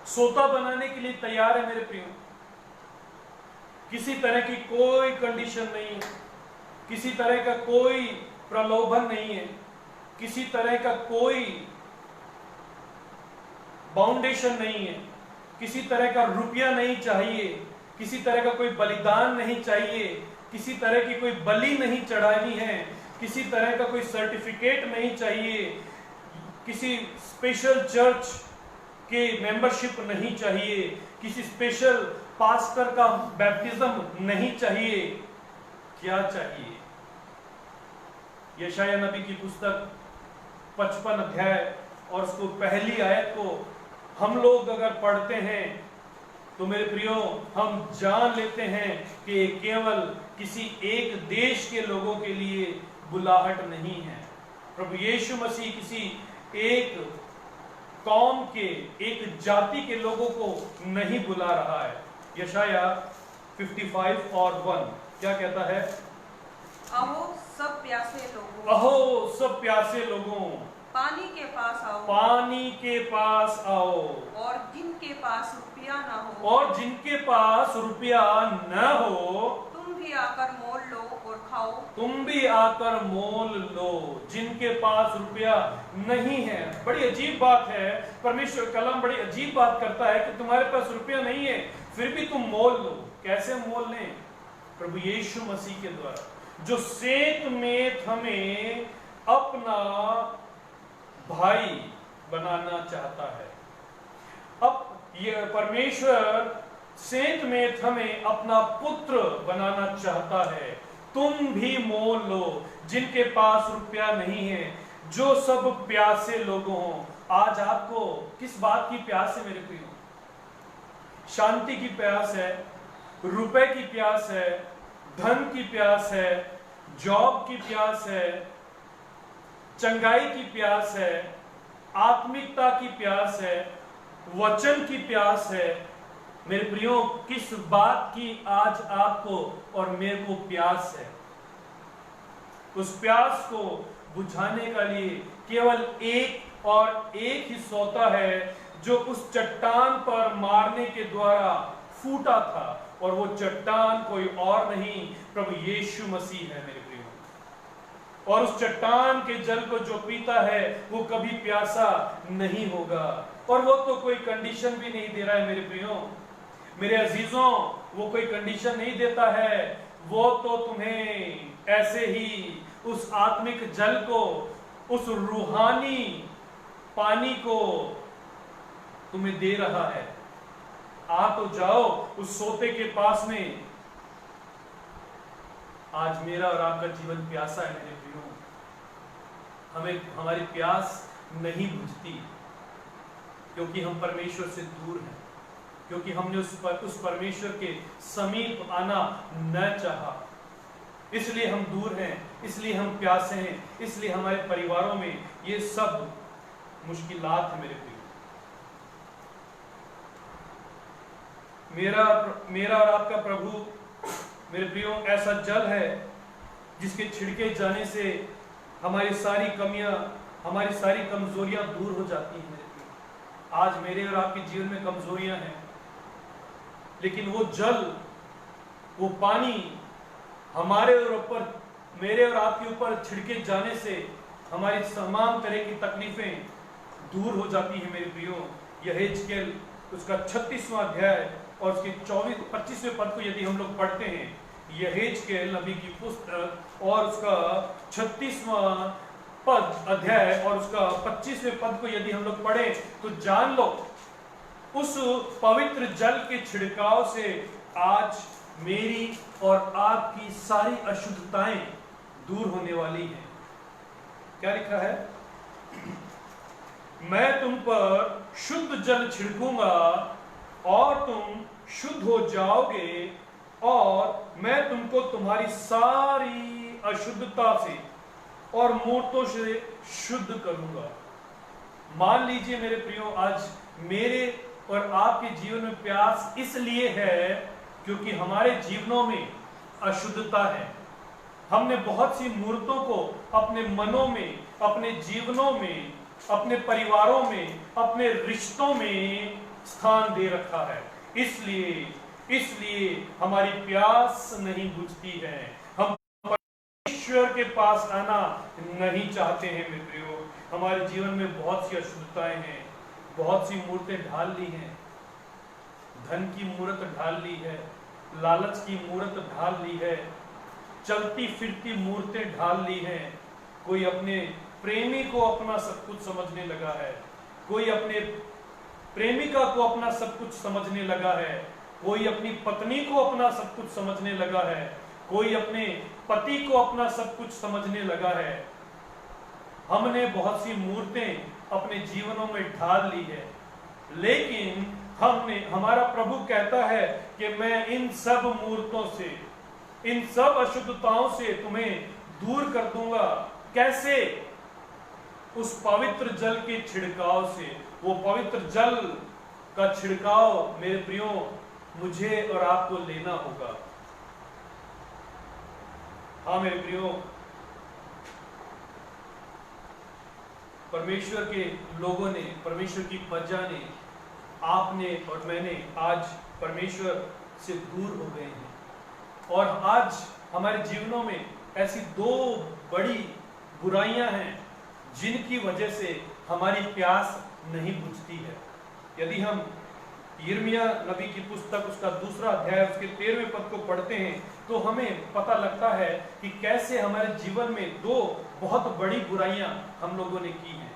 सोता बनाने के लिए तैयार है मेरे प्रियो। किसी तरह की कोई कंडीशन नहीं है, किसी तरह का कोई प्रलोभन नहीं है, किसी तरह का कोई बाउंडेशन नहीं है, किसी तरह का रुपया नहीं चाहिए, किसी तरह का कोई बलिदान नहीं चाहिए, किसी तरह की कोई बलि नहीं चढ़ानी है, किसी तरह का कोई सर्टिफिकेट नहीं चाहिए, किसी स्पेशल चर्च के मेंबरशिप नहीं चाहिए, किसी स्पेशल पास्टर का बैप्टिज्म नहीं चाहिए। क्या चाहिए? यशायाह नबी की पुस्तक 55 अध्याय और उसको पहली आयत को हम लोग अगर पढ़ते हैं तो मेरे प्रियो, हम जान लेते हैं कि केवल किसी एक देश के लोगों के लिए बुलाहट नहीं है। प्रभु यीशु मसीह किसी एक कौम के, एक जाति के लोगों को नहीं बुला रहा है। यशाया 55 और 1 क्या कहता है? अहो सब प्यासे लोगों, अहो सब प्यासे लोगों, पानी के पास आओ, पानी के पास आओ, और जिनके पास रुपया न हो, और जिनके पास रुपया न हो, तुम भी आकर मोल लो और खाओ। तुम भी आकर मोल लो, जिनके पास रुपया नहीं है। बड़ी अजीब बात है, परमेश्वर कलम बड़ी अजीब बात करता है कि तुम्हारे पास रुपया नहीं है फिर भी तुम मोल लो। कैसे मोल लें? प्रभु यीशु मसीह के द्वारा, जो सेत में हमें अपना भाई बनाना चाहता है। अब ये परमेश्वर सेत में हमें अपना पुत्र बनाना चाहता है। तुम भी मोल लो, जिनके पास रुपया नहीं है, जो सब प्यासे लोगों हो। आज आपको किस बात की प्यास है मेरे प्रियो? शांति की प्यास है, रुपए की प्यास है, धन की प्यास है, जॉब की प्यास है, चंगाई की प्यास है, आत्मिकता की प्यास है, वचन की प्यास है। मेरे प्रियो, किस बात की आज आपको और मेरे को प्यास है? उस प्यास को बुझाने के लिए केवल एक और एक ही सोता है, जो उस चट्टान पर मारने के द्वारा फूटा था, और वो चट्टान कोई और नहीं, प्रभु यीशु मसीह है मेरे प्रियो। और उस चट्टान के जल को जो पीता है वो कभी प्यासा नहीं होगा। और वो तो कोई कंडीशन भी नहीं दे रहा है मेरे प्रियो, मेरे अजीजों, वो कोई कंडीशन नहीं देता है। वो तो तुम्हें ऐसे ही उस आत्मिक जल को, उस रूहानी पानी को तुम्हें दे रहा है। आ तो जाओ उस सोते के पास में। आज मेरा और आपका जीवन प्यासा है मेरे प्रियो। हमें हमारी प्यास नहीं बुझती, क्योंकि हम परमेश्वर से दूर हैं, क्योंकि हमने उस परमेश्वर के समीप आना न चाहा। इसलिए हम दूर हैं, इसलिए हम प्यासे हैं, इसलिए हमारे परिवारों में ये सब मुश्किलात है मेरे प्रियो। मेरा और आपका प्रभु मेरे प्रियो ऐसा जल है जिसके छिड़के जाने से हमारी सारी कमियां, हमारी सारी कमजोरियां दूर हो जाती हैं मेरे प्रियो। आज मेरे और आपके जीवन में कमजोरियां हैं, लेकिन वो जल, वो पानी हमारे ऊपर, मेरे और आपके ऊपर छिड़के जाने से हमारी तमाम तरह की तकलीफें दूर हो जाती हैं मेरे प्रियो। यहेजकेल उसका 36वां अध्याय और उसके 25वें पद को यदि हम लोग पढ़ते हैं, यहेजकेल नबी की पुस्तक और उसका 36वां पद अध्याय और उसका 25वें पद को यदि हम लोग पढ़ें तो जान लो, उस पवित्र जल के छिड़काव से आज मेरी और आपकी सारी अशुद्धताएं दूर होने वाली हैं। क्या लिखा है? मैं तुम पर शुद्ध जल छिड़कूंगा और तुम शुद्ध हो जाओगे, और मैं तुमको तुम्हारी सारी अशुद्धता से और मूर्तों से शुद्ध करूंगा। मान लीजिए मेरे प्रियो, आज मेरे और आपके जीवन में प्यास इसलिए है क्योंकि हमारे जीवनों में अशुद्धता है। हमने बहुत सी मूर्तों को अपने मनों में, अपने जीवनों में, अपने परिवारों में, अपने रिश्तों में स्थान दे रखा है। इसलिए हमारी प्यास नहीं बुझती है। हम परमेश्वर के पास आना नहीं चाहते हैं मेरे प्रियो। हमारे जीवन में बहुत सी अशुद्धताएं हैं, बहुत सी मूर्तें ढाल ली हैं। धन की मूर्त ढाल ली है, लालच की मूर्त ढाल ली है, चलती फिरती मूर्तें ढाल ली हैं। कोई अपने प्रेमी को अपना सब कुछ समझने लगा है, कोई अपने प्रेमिका को अपना सब कुछ समझने लगा है, कोई अपनी पत्नी को अपना सब कुछ समझने लगा है, कोई अपने पति को अपना सब कुछ समझने लगा है। हमने बहुत सी मूर्तें अपने जीवनों में ढाल ली है, लेकिन हमारा प्रभु कहता है कि मैं इन सब मूर्तों से, इन सब अशुद्धताओं से तुम्हें दूर कर दूंगा। कैसे? उस पवित्र जल के छिड़काव से। वो पवित्र जल का छिड़काव मेरे प्रियो मुझे और आपको लेना होगा। हाँ मेरे प्रियो, परमेश्वर के लोगों ने, परमेश्वर की प्रजा ने, आपने और मैंने आज परमेश्वर से दूर हो गए हैं। और आज हमारे जीवनों में ऐसी दो बड़ी बुराइयां हैं जिनकी वजह से हमारी प्यास नहीं बुझती है। यदि हम यिर्मयाह नबी की पुस्तक उसका 2 अध्याय उसके 13वें पद को पढ़ते हैं तो हमें पता लगता है कि कैसे हमारे जीवन में दो बहुत बड़ी बुराइयां हम लोगों ने की हैं।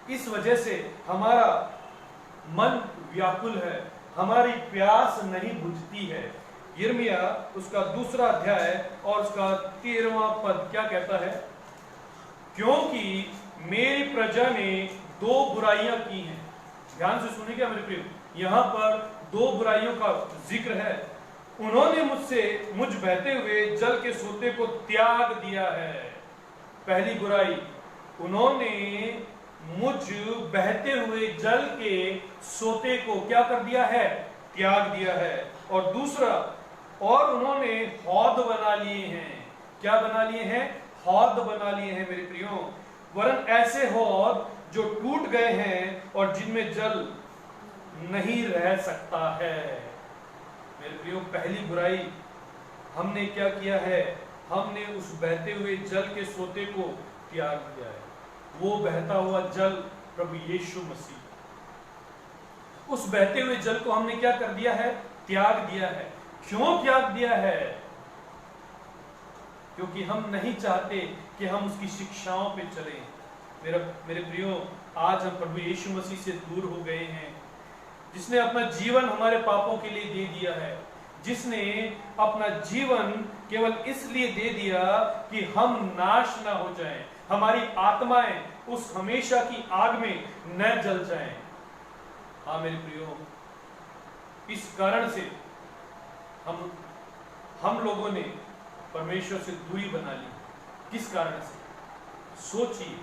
इस वजह से हमारा मन व्याकुल है, हमारी प्यास नहीं बुझती है। यिर्मयाह उसका 2 अध्याय और उसका 13वां पद क्या कहता है? क्योंकि मेरी प्रजा ने दो बुराइयां की हैं। ध्यान से सुनिएगा मेरे प्रिय, यहां पर दो बुराइयों का जिक्र है। उन्होंने मुझसे मुझ बहते हुए जल के सोते को त्याग दिया है। पहली बुराई, उन्होंने मुझ बहते हुए जल के सोते को क्या कर दिया है? त्याग दिया है। और दूसरा, और उन्होंने हौद बना लिए हैं। क्या बना लिए हैं? हौद बना लिए हैं मेरे प्रियो, वरन ऐसे हौद जो टूट गए हैं और जिनमें जल नहीं रह सकता है। मेरे प्रियो, पहली बुराई हमने क्या किया है? हमने उस बहते हुए जल के सोते को त्याग दिया है। वो बहता हुआ जल प्रभु यीशु मसीह, उस बहते हुए जल को हमने क्या कर दिया है? त्याग दिया है। क्यों त्याग दिया है? क्योंकि हम नहीं चाहते कि हम उसकी शिक्षाओं पे चलें। मेरे प्रियो, आज हम प्रभु यीशु मसीह से दूर हो गए हैं, जिसने अपना जीवन हमारे पापों के लिए दे दिया है, जिसने अपना जीवन केवल इसलिए दे दिया कि हम नाश ना हो जाएं, हमारी आत्माएं उस हमेशा की आग में न जल जाएं। हाँ मेरे प्रियो, इस कारण से हम लोगों ने परमेश्वर से दूरी बना ली। किस कारण से? सोचिए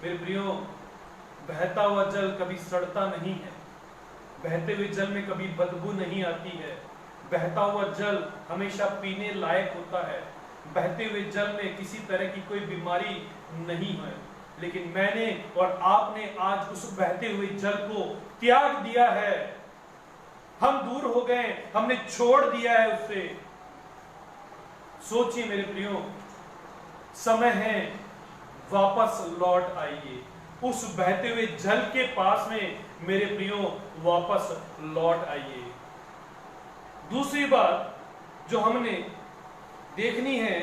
मेरे प्रियो, बहता हुआ जल कभी सड़ता नहीं है, बहते हुए जल में कभी बदबू नहीं आती है, बहता हुआ जल हमेशा पीने लायक होता है, बहते हुए जल में किसी तरह की कोई बीमारी नहीं है। लेकिन मैंने और आपने आज उस बहते हुए जल को त्याग दिया है। हम दूर हो गए, हमने छोड़ दिया है उससे। सोचिए मेरे प्रियो, समय है, वापस लौट आइए उस बहते हुए जल के पास में। मेरे प्रियो, वापस लौट आइए। दूसरी बात जो हमने देखनी है,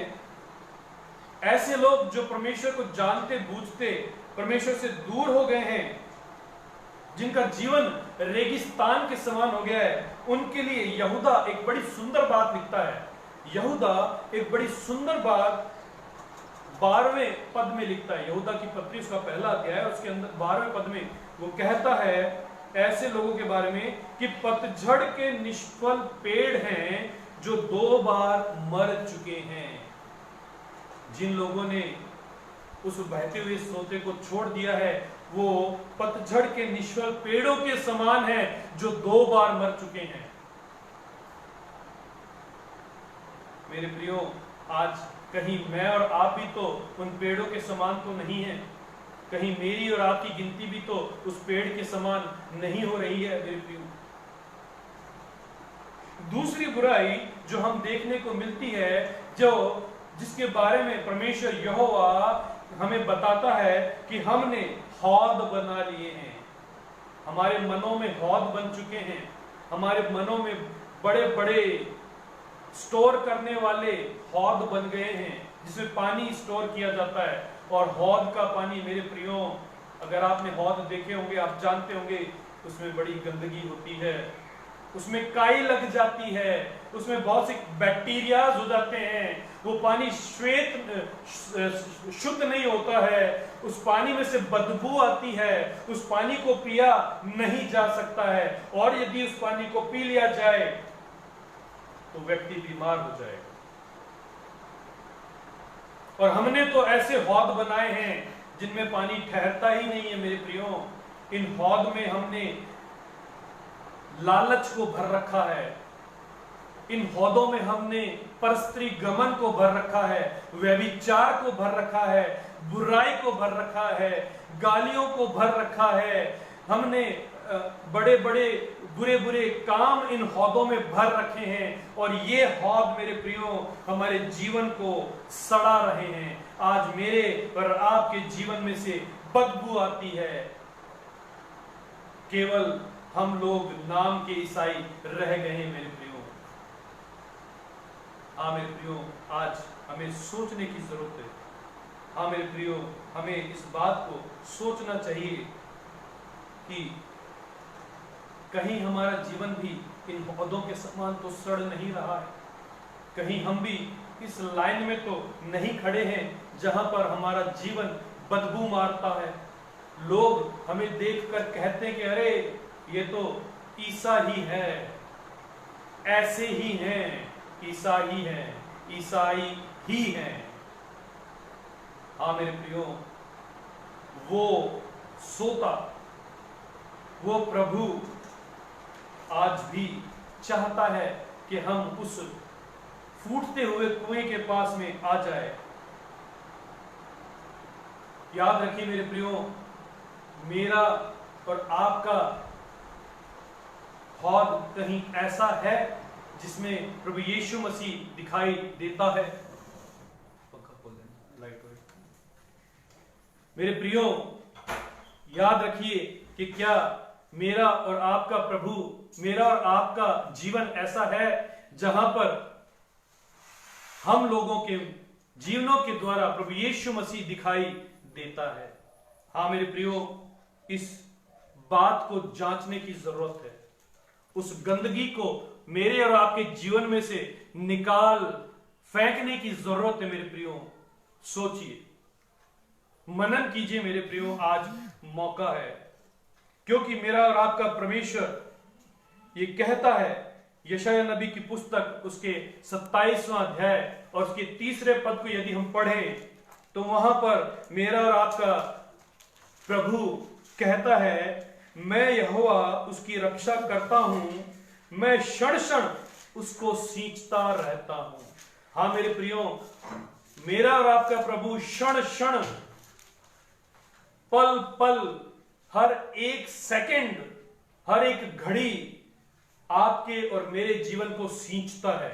ऐसे लोग जो परमेश्वर को जानते बूझते परमेश्वर से दूर हो गए हैं, जिनका जीवन रेगिस्तान के समान हो गया है, उनके लिए यहूदा एक बड़ी सुंदर बात लिखता है। यहूदा एक बड़ी सुंदर बात 12वें पद में लिखता है। यहूदा की पत्री उसका 1 अध्याय, उसके अंदर 12वें पद में वो कहता है ऐसे लोगों के बारे में कि पतझड़ के निष्फल पेड़ हैं जो 2 बार मर चुके हैं। जिन लोगों ने उस बहते हुए सोते को छोड़ दिया है, वो पतझड़ के निष्फल पेड़ों के समान है जो 2 बार मर चुके हैं। मेरे प्रियो, आज कहीं मैं और आप भी तो उन पेड़ों के समान तो नहीं है, कहीं मेरी और आपकी गिनती भी तो उस पेड़ के समान नहीं हो रही है मेरे प्रियो। दूसरी बुराई जो हम देखने को मिलती है, जिसके बारे में परमेश्वर यहोवा हमें बताता है कि हमने हौद बना लिए हैं। हमारे मनों में हौद बन चुके हैं, हमारे मनों में बड़े बड़े स्टोर करने वाले हौद बन गए हैं, जिसमें पानी स्टोर किया जाता है। और हौद का पानी मेरे प्रियो, अगर आपने हौद देखे होंगे, आप जानते होंगे उसमें बड़ी गंदगी होती है, उसमें काई लग जाती है, उसमें बहुत से बैक्टीरियाज हो जाते हैं, वो पानी शुद्ध नहीं होता है, उस पानी में से बदबू आती है, उस पानी को पिया नहीं जा सकता है, और यदि उस पानी को पी लिया जाए तो व्यक्ति बीमार हो जाएगा। और हमने तो ऐसे हौद बनाए हैं जिनमें पानी ठहरता ही नहीं है मेरे प्रियो। इन हौद में हमने लालच को भर रखा है, इन हौदों में हमने परस्त्री गमन को भर रखा है, व्यभिचार को भर रखा है, बुराई को भर रखा है, गालियों को भर रखा है। हमने बड़े बड़े बुरे बुरे काम इन हौदों में भर रखे हैं और ये हौद मेरे प्रियो हमारे जीवन को सड़ा रहे हैं। आज मेरे और आपके जीवन में से बदबू आती है। केवल हम लोग नाम के ईसाई रह गए हैं मेरे प्रियो। हाँ मेरे प्रियो, आज हमें सोचने की जरूरत है। हाँ मेरे प्रियो, हमें इस बात को सोचना चाहिए कि कहीं हमारा जीवन भी इन हौदों के समान तो सड़ नहीं रहा है। कहीं हम भी इस लाइन में तो नहीं खड़े हैं जहां पर हमारा जीवन बदबू मारता है। लोग हमें देखकर कहते हैं कि अरे ये तो ईसा ही है, ऐसे ही हैं, ईसा ही है, ईसाई ही है। हाँ मेरे प्रियो, वो सोता, वो प्रभु आज भी चाहता है कि हम उस फूटते हुए कुएं के पास में आ जाए। याद रखिए मेरे प्रियो, मेरा और आपका हौद कहीं ऐसा है जिसमें प्रभु यीशु मसीह दिखाई देता है। पंखा खोल देना, लाइट हो। मेरे प्रियो, याद रखिए कि क्या मेरा और आपका प्रभु, मेरा और आपका जीवन ऐसा है जहां पर हम लोगों के जीवनों के द्वारा प्रभु यीशु मसीह दिखाई देता है। हाँ मेरे प्रियो, इस बात को जांचने की जरूरत है। उस गंदगी को मेरे और आपके जीवन में से निकाल फेंकने की जरूरत है मेरे प्रियो। सोचिए, मनन कीजिए मेरे प्रियो, आज मौका है। क्योंकि मेरा और आपका परमेश्वर ये कहता है, यशायाह नबी की पुस्तक उसके 27वां अध्याय और उसके 3 पद को यदि हम पढ़ें तो वहां पर मेरा और आपका प्रभु कहता है, मैं यहोवा उसकी रक्षा करता हूं, मैं क्षण क्षण उसको सींचता रहता हूं। हाँ मेरे प्रियो, मेरा और आपका प्रभु क्षण क्षण, पल पल, हर एक सेकंड, हर एक घड़ी आपके और मेरे जीवन को सींचता है।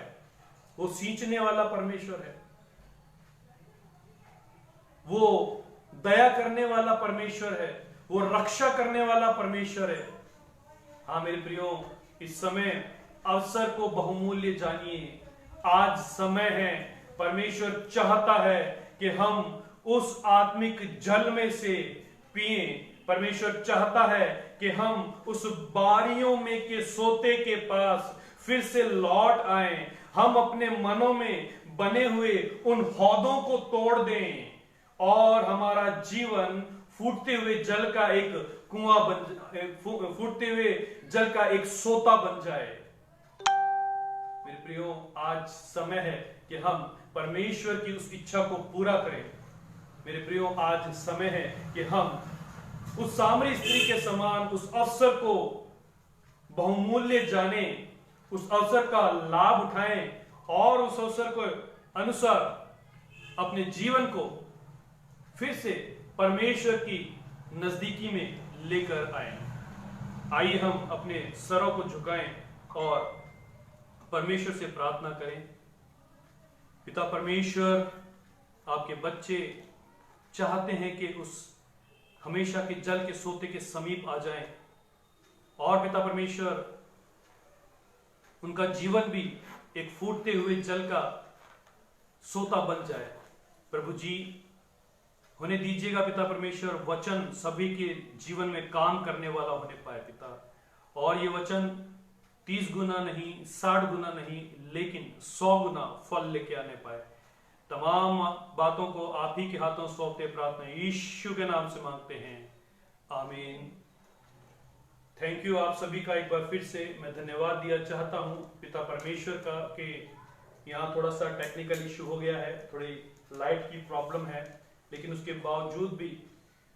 वो सींचने वाला परमेश्वर है, वो दया करने वाला परमेश्वर है, वो रक्षा करने वाला परमेश्वर है। हाँ मेरे प्रियो, इस समय अवसर को बहुमूल्य जानिए। आज समय है, परमेश्वर चाहता है कि हम उस आत्मिक जल में से पिए। परमेश्वर चाहता है कि हम उस बारियों में के सोते के पास फिर से लौट आएं। हम अपने मनों में बने हुए उन हौदों को तोड़ दें और हमारा जीवन फूटते हुए जल का एक कुआं फूटते हुए जल का एक सोता बन जाए। मेरे प्रियो, आज समय है कि हम परमेश्वर की उस इच्छा को पूरा करें। मेरे प्रियो, आज समय है कि हम उस सामरी स्त्री के समान उस अवसर को बहुमूल्य जाने, उस अवसर का लाभ उठाएं और उस अवसर को अनुसार अपने जीवन को फिर से परमेश्वर की नजदीकी में लेकर आए। आइए हम अपने सरों को झुकाएं और परमेश्वर से प्रार्थना करें। पिता परमेश्वर, आपके बच्चे चाहते हैं कि उस हमेशा के जल के सोते के समीप आ जाएं और पिता परमेश्वर, उनका जीवन भी एक फूटते हुए जल का सोता बन जाए। प्रभु जी, होने दीजिएगा पिता परमेश्वर, वचन सभी के जीवन में काम करने वाला होने पाए पिता, और ये वचन 30 गुना नहीं, 60 गुना नहीं, लेकिन 100 गुना फल लेके आने पाए। तमाम बातों को आप ही के हाथों सौंपते प्रार्थना यीशु के नाम से मांगते हैं, आमीन। थैंक यू आप सभी का एक बार फिर से मैं धन्यवाद दिया चाहता हूं पिता परमेश्वर का कि यहाँ थोड़ा सा टेक्निकल इशू हो गया है, थोड़ी लाइट की प्रॉब्लम है, लेकिन उसके बावजूद भी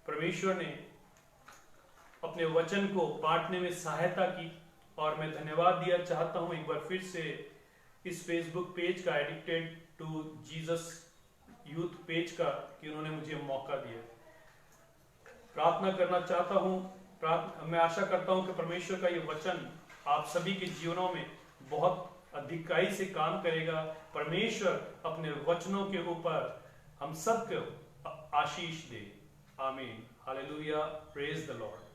परमेश्वर ने अपने वचन को बांटने में सहायता की। और मैं धन्यवाद दिया चाहता हूं एक बार फिर से इस फेसबुक पेज का, addicted to Jesus youth page का, कि उन्होंने मुझे मौका दिया। प्रार्थना करना चाहता हूं, मैं आशा करता हूं कि परमेश्वर का ये वचन आप सभी के जीवनों में बहुत अधिकाई से काम करेगा। परमेश्वर अपने वचनों के ऊपर हम सबको आशीष दे। आमीन। हालेलुया। Praise the Lord.